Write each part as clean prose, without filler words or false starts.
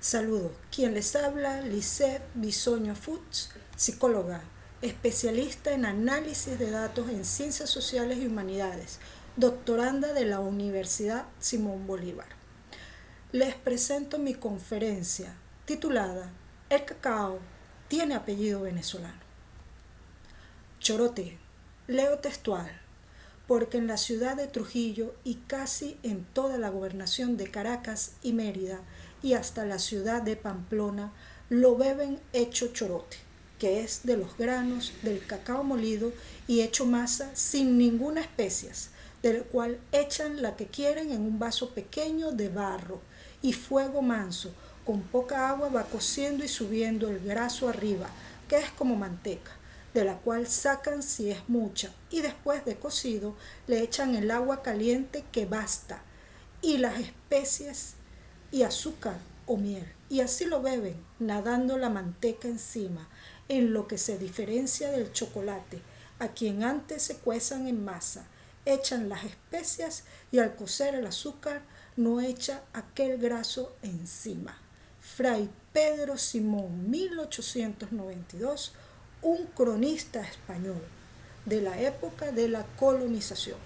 Saludos. Quien les habla, Lisette Bisoño Fuchs, psicóloga, especialista en análisis de datos en ciencias sociales y humanidades, doctoranda de la Universidad Simón Bolívar. Les presento mi conferencia titulada El cacao tiene apellido venezolano. Chorote, leo textual, porque en la ciudad de Trujillo y casi en toda la gobernación de Caracas y Mérida y hasta la ciudad de Pamplona lo beben hecho chorote, que es de los granos del cacao molido y hecho masa sin ninguna especias, del cual echan la que quieren en un vaso pequeño de barro y fuego manso, con poca agua va cociendo y subiendo el graso arriba, que es como manteca, de la cual sacan si es mucha, y después de cocido le echan el agua caliente que basta, y las especies y azúcar o miel, y así lo beben, nadando la manteca encima, en lo que se diferencia del chocolate, a quien antes se cuezan en masa, echan las especias y al cocer el azúcar no echa aquel graso encima. Fray Pedro Simón, 1892, un cronista español de la época de la colonización.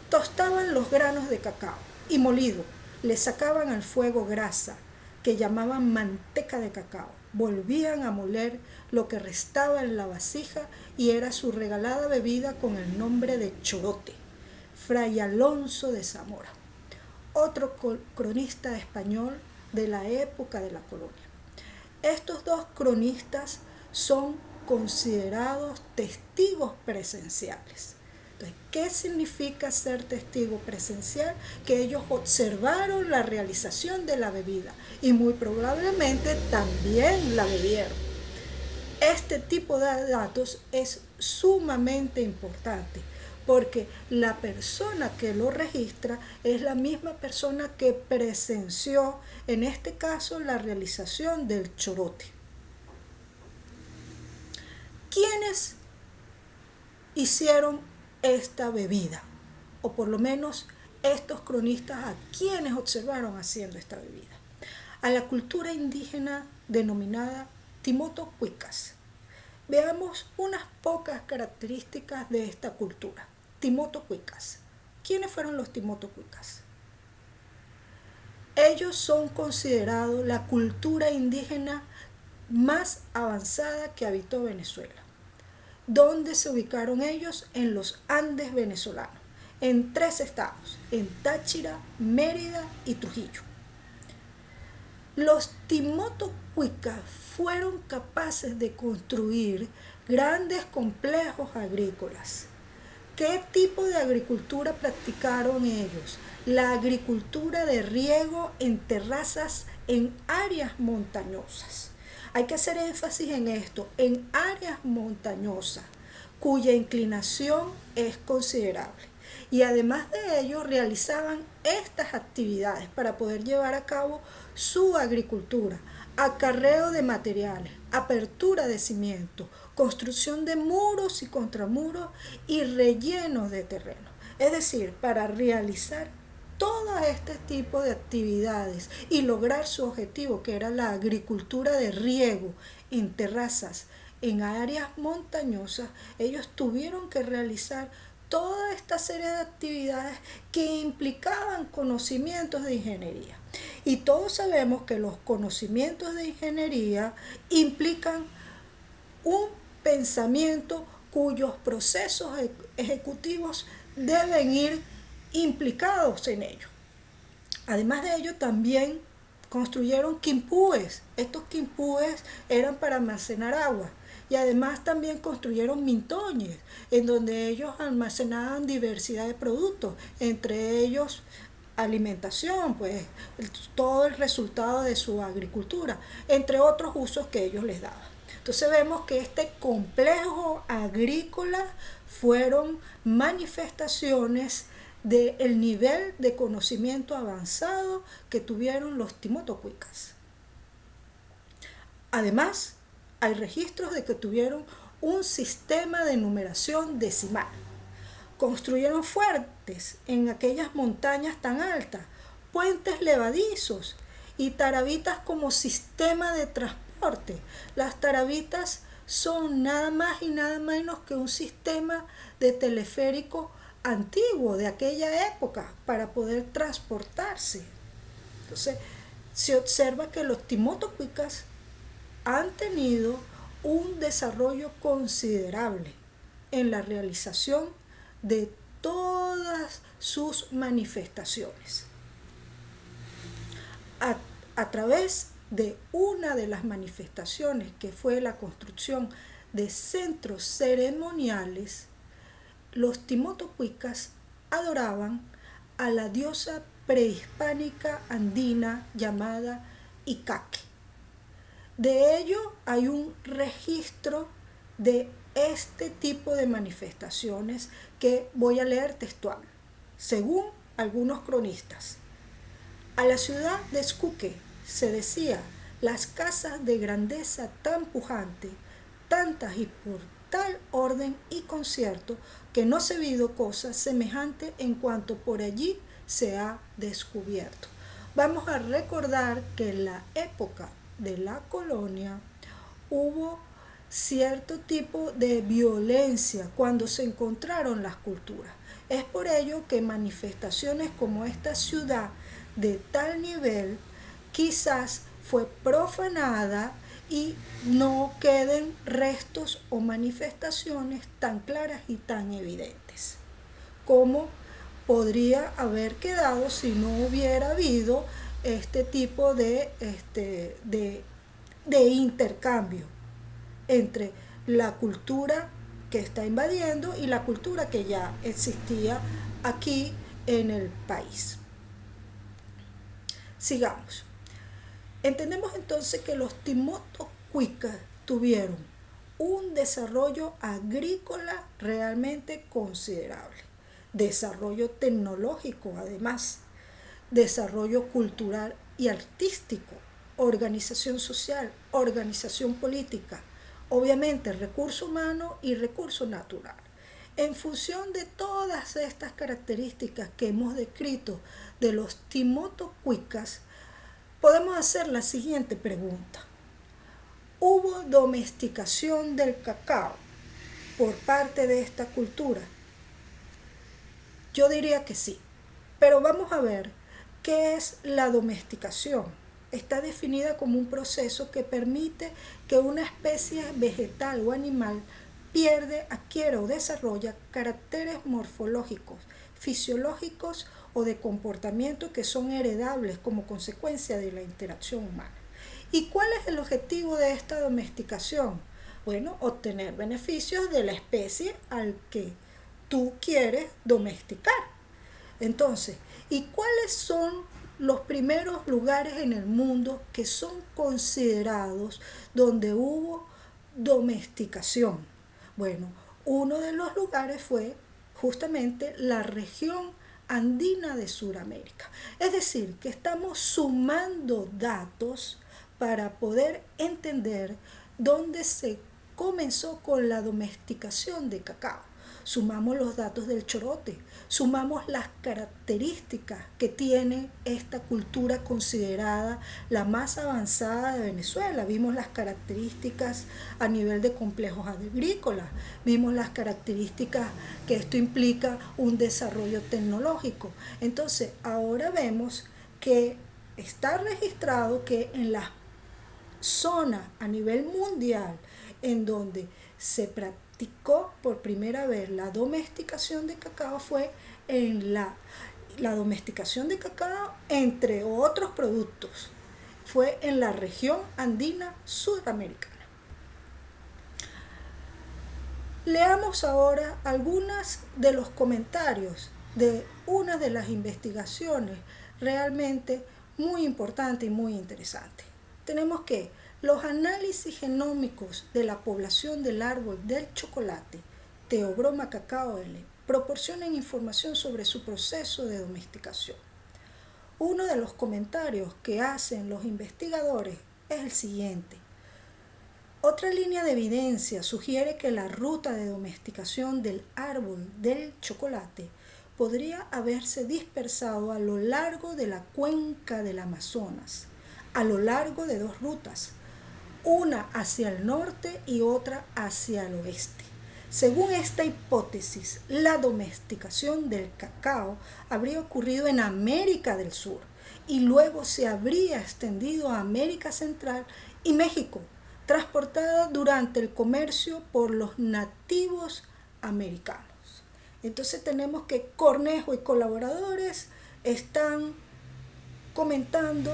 Tostaban los granos de cacao y molido, le sacaban al fuego grasa, que llamaban manteca de cacao. Volvían a moler lo que restaba en la vasija y era su regalada bebida con el nombre de chorote. Fray Alonso de Zamora, otro cronista español de la época de la colonia. Estos dos cronistas son considerados testigos presenciales. Entonces, ¿qué significa ser testigo presencial? Que ellos observaron la realización de la bebida y muy probablemente también la bebieron. Este tipo de datos es sumamente importante porque la persona que lo registra es la misma persona que presenció, en este caso, la realización del chorote. ¿Quiénes hicieron esta bebida? O por lo menos estos cronistas a quienes observaron haciendo esta bebida. A la cultura indígena denominada Timoto-Cuicas. Veamos unas pocas características de esta cultura. Timoto-Cuicas. ¿Quiénes fueron los Timoto-Cuicas? Ellos son considerados la cultura indígena más avanzada que habitó Venezuela. ¿Dónde se ubicaron ellos? En los Andes venezolanos, en 3 estados, en Táchira, Mérida y Trujillo. Los Timoto-Cuicas fueron capaces de construir grandes complejos agrícolas. ¿Qué tipo de agricultura practicaron ellos? La agricultura de riego en terrazas en áreas montañosas. Hay que hacer énfasis en esto, en áreas montañosas, cuya inclinación es considerable. Y además de ello, realizaban estas actividades para poder llevar a cabo su agricultura: acarreo de materiales, apertura de cimientos, construcción de muros y contramuros y rellenos de terreno. Es decir, para realizar todo este tipo de actividades y lograr su objetivo, que era la agricultura de riego en terrazas, en áreas montañosas, ellos tuvieron que realizar toda esta serie de actividades que implicaban conocimientos de ingeniería. Y todos sabemos que los conocimientos de ingeniería implican un pensamiento cuyos procesos ejecutivos deben ir implicados en ello. Además de ello, también construyeron quimpúes. Estos quimpúes eran para almacenar agua. Y además también construyeron mintoñes, en donde ellos almacenaban diversidad de productos, entre ellos alimentación, pues todo el resultado de su agricultura, entre otros usos que ellos les daban. Entonces vemos que este complejo agrícola fueron manifestaciones del nivel de conocimiento avanzado que tuvieron los Timoto-Cuicas. Además, hay registros de que tuvieron un sistema de numeración decimal. Construyeron fuertes en aquellas montañas tan altas, puentes levadizos y tarabitas como sistema de transporte. Las tarabitas son nada más y nada menos que un sistema de teleférico antiguo de aquella época para poder transportarse. Entonces, se observa que los timotocuicas han tenido un desarrollo considerable en la realización de todas sus manifestaciones. A través de una de las manifestaciones, que fue la construcción de centros ceremoniales, los timotocuicas adoraban a la diosa prehispánica andina llamada Icaque. De ello hay un registro de este tipo de manifestaciones que voy a leer textual. Según algunos cronistas, a la ciudad de Xcuque se decía las casas de grandeza tan pujante, tantas y por tal orden y concierto, que no se ha visto cosa semejante en cuanto por allí se ha descubierto. Vamos a recordar que en la época de la colonia hubo cierto tipo de violencia cuando se encontraron las culturas. Es por ello que manifestaciones como esta ciudad de tal nivel quizás fue profanada y no queden restos o manifestaciones tan claras y tan evidentes como podría haber quedado si no hubiera habido este tipo de intercambio entre la cultura que está invadiendo y la cultura que ya existía aquí en el país. Sigamos. Entendemos entonces que los timotocuicas tuvieron un desarrollo agrícola realmente considerable, desarrollo tecnológico además, desarrollo cultural y artístico, organización social, organización política, obviamente recurso humano y recurso natural. En función de todas estas características que hemos descrito de los timotocuicas, podemos hacer la siguiente pregunta. ¿Hubo domesticación del cacao por parte de esta cultura? Yo diría que sí, pero vamos a ver qué es la domesticación. Está definida como un proceso que permite que una especie vegetal o animal adquiere o desarrolla caracteres morfológicos, fisiológicos o de comportamiento que son heredables como consecuencia de la interacción humana. ¿Y cuál es el objetivo de esta domesticación? Bueno, obtener beneficios de la especie al que tú quieres domesticar. Entonces, ¿y cuáles son los primeros lugares en el mundo que son considerados donde hubo domesticación? Bueno, uno de los lugares fue justamente la región andina de Sudamérica. Es decir, que estamos sumando datos para poder entender dónde se comenzó con la domesticación de cacao. Sumamos los datos del chorote, sumamos las características que tiene esta cultura considerada la más avanzada de Venezuela. Vimos las características a nivel de complejos agrícolas, vimos las características que esto implica un desarrollo tecnológico. Entonces, ahora vemos que está registrado que en las zonas a nivel mundial en donde se practicó por primera vez la domesticación de cacao fue en la domesticación de cacao, entre otros productos, fue en la región andina sudamericana. Leamos ahora algunos de los comentarios de una de las investigaciones realmente muy importante y muy interesante. Tenemos que los análisis genómicos de la población del árbol del chocolate, Theobroma cacao L, proporcionan información sobre su proceso de domesticación. Uno de los comentarios que hacen los investigadores es el siguiente. Otra línea de evidencia sugiere que la ruta de domesticación del árbol del chocolate podría haberse dispersado a lo largo de la cuenca del Amazonas, a lo largo de dos rutas, una hacia el norte y otra hacia el oeste. Según esta hipótesis, la domesticación del cacao habría ocurrido en América del Sur y luego se habría extendido a América Central y México, transportada durante el comercio por los nativos americanos. Entonces tenemos que Cornejo y colaboradores están comentando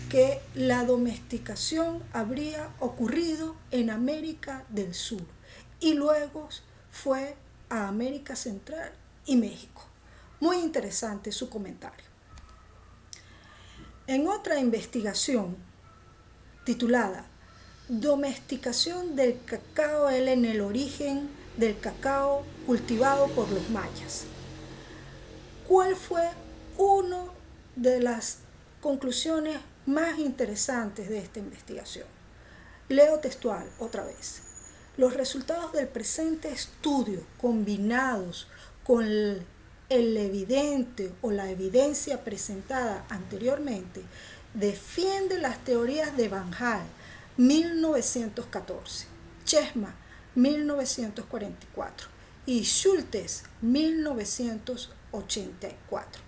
que la domesticación habría ocurrido en América del Sur y luego fue a América Central y México. Muy interesante su comentario. En otra investigación titulada Domesticación del cacao en el origen del cacao cultivado por los mayas, ¿cuál fue una de las conclusiones más interesantes de esta investigación? Leo textual otra vez. Los resultados del presente estudio, combinados con el evidente o la evidencia presentada anteriormente, defiende las teorías de Van Gaal, 1914, Chesma, 1944 y Schultes, 1984,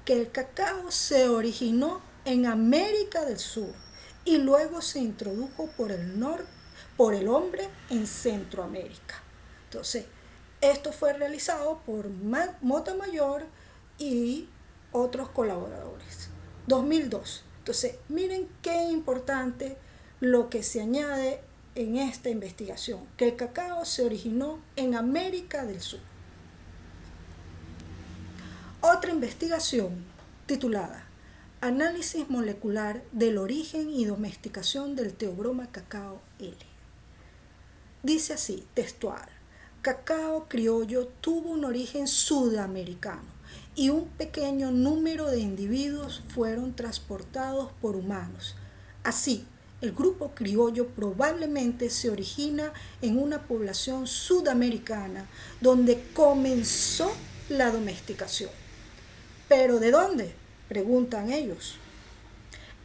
que el cacao se originó en América del Sur y luego se introdujo por el hombre en Centroamérica. Entonces, esto fue realizado por Montemayor y otros colaboradores. 2002. Entonces, miren qué importante lo que se añade en esta investigación, que el cacao se originó en América del Sur. Otra investigación titulada Análisis molecular del origen y domesticación del Theobroma cacao L. Dice así, textual: cacao criollo tuvo un origen sudamericano y un pequeño número de individuos fueron transportados por humanos. Así, el grupo criollo probablemente se origina en una población sudamericana donde comenzó la domesticación. ¿Pero de dónde?, preguntan ellos.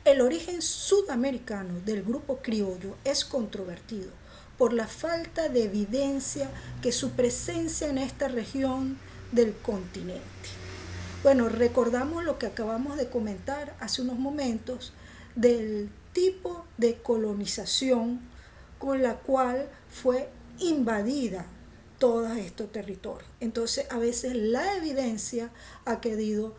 El origen sudamericano del grupo criollo es controvertido por la falta de evidencia que su presencia en esta región del continente. Bueno, recordamos lo que acabamos de comentar hace unos momentos del tipo de colonización con la cual fue invadida todos estos territorios. Entonces, a veces la evidencia ha quedado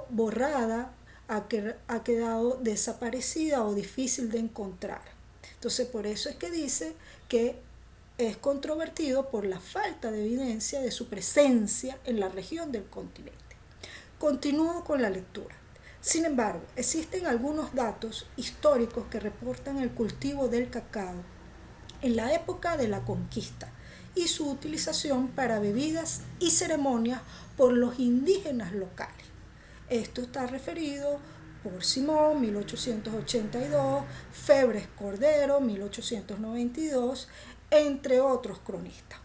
borrada, ha quedado desaparecida o difícil de encontrar. Entonces, por eso es que dice que es controvertido por la falta de evidencia de su presencia en la región del continente. Continúo con la lectura. Sin embargo, existen algunos datos históricos que reportan el cultivo del cacao en la época de la conquista y su utilización para bebidas y ceremonias por los indígenas locales. Esto está referido por Simón, 1882, Febres Cordero, 1892, entre otros cronistas.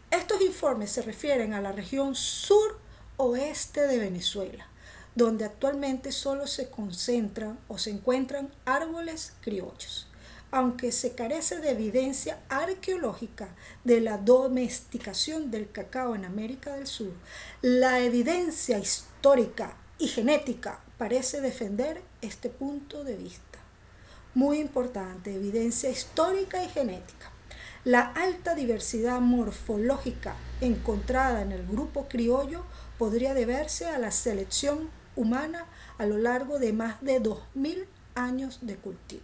Estos informes se refieren a la región sur-oeste de Venezuela, donde actualmente solo se concentran o se encuentran árboles criollos. Aunque se carece de evidencia arqueológica de la domesticación del cacao en América del Sur, la evidencia histórica y genética parece defender este punto de vista. Muy importante, evidencia histórica y genética. La alta diversidad morfológica encontrada en el grupo criollo podría deberse a la selección humana a lo largo de más de 2000 años de cultivo.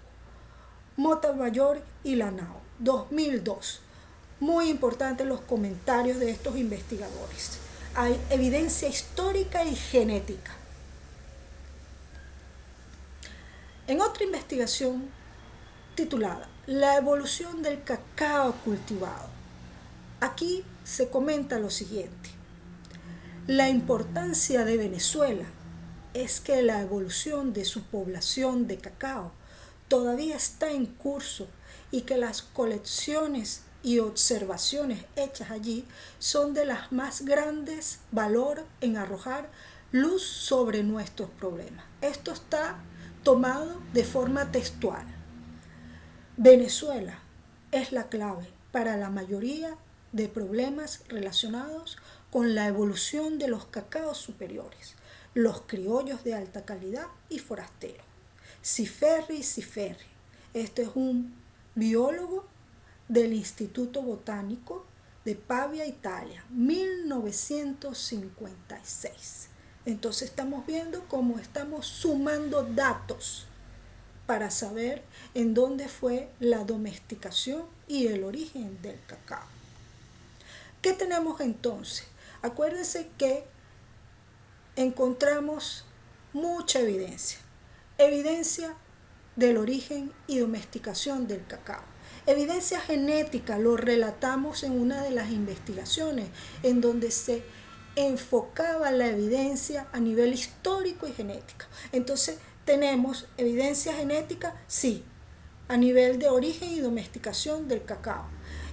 Montemayor y Lanao, 2002. Muy importantes los comentarios de estos investigadores. Hay evidencia histórica y genética. En otra investigación titulada La evolución del cacao cultivado, aquí se comenta lo siguiente. La importancia de Venezuela es que la evolución de su población de cacao todavía está en curso y que las colecciones y observaciones hechas allí son de las más grandes valor en arrojar luz sobre nuestros problemas. Esto está tomado de forma textual. Venezuela es la clave para la mayoría de problemas relacionados con la evolución de los cacaos superiores, los criollos de alta calidad y forasteros. Ciferri. Este es un biólogo del Instituto Botánico de Pavia, Italia, 1956. Entonces estamos viendo cómo estamos sumando datos para saber en dónde fue la domesticación y el origen del cacao. ¿Qué tenemos entonces? Acuérdense que encontramos mucha evidencia. Evidencia del origen y domesticación del cacao. Evidencia genética, lo relatamos en una de las investigaciones en donde se enfocaba la evidencia a nivel histórico y genético. Entonces, ¿tenemos evidencia genética? Sí, a nivel de origen y domesticación del cacao.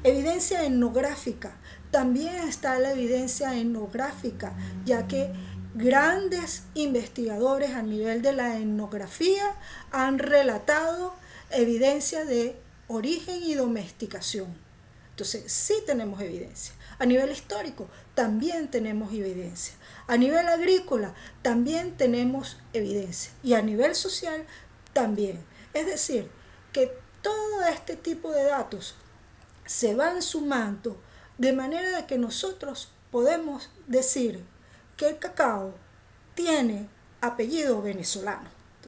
Evidencia etnográfica, también está la evidencia etnográfica, ya que grandes investigadores a nivel de la etnografía han relatado evidencia de origen y domesticación. Entonces, sí tenemos evidencia. A nivel histórico, también tenemos evidencia. A nivel agrícola, también tenemos evidencia. Y a nivel social, también. Es decir, que todo este tipo de datos se van sumando de manera de que nosotros podemos decir que el cacao tiene apellido venezolano.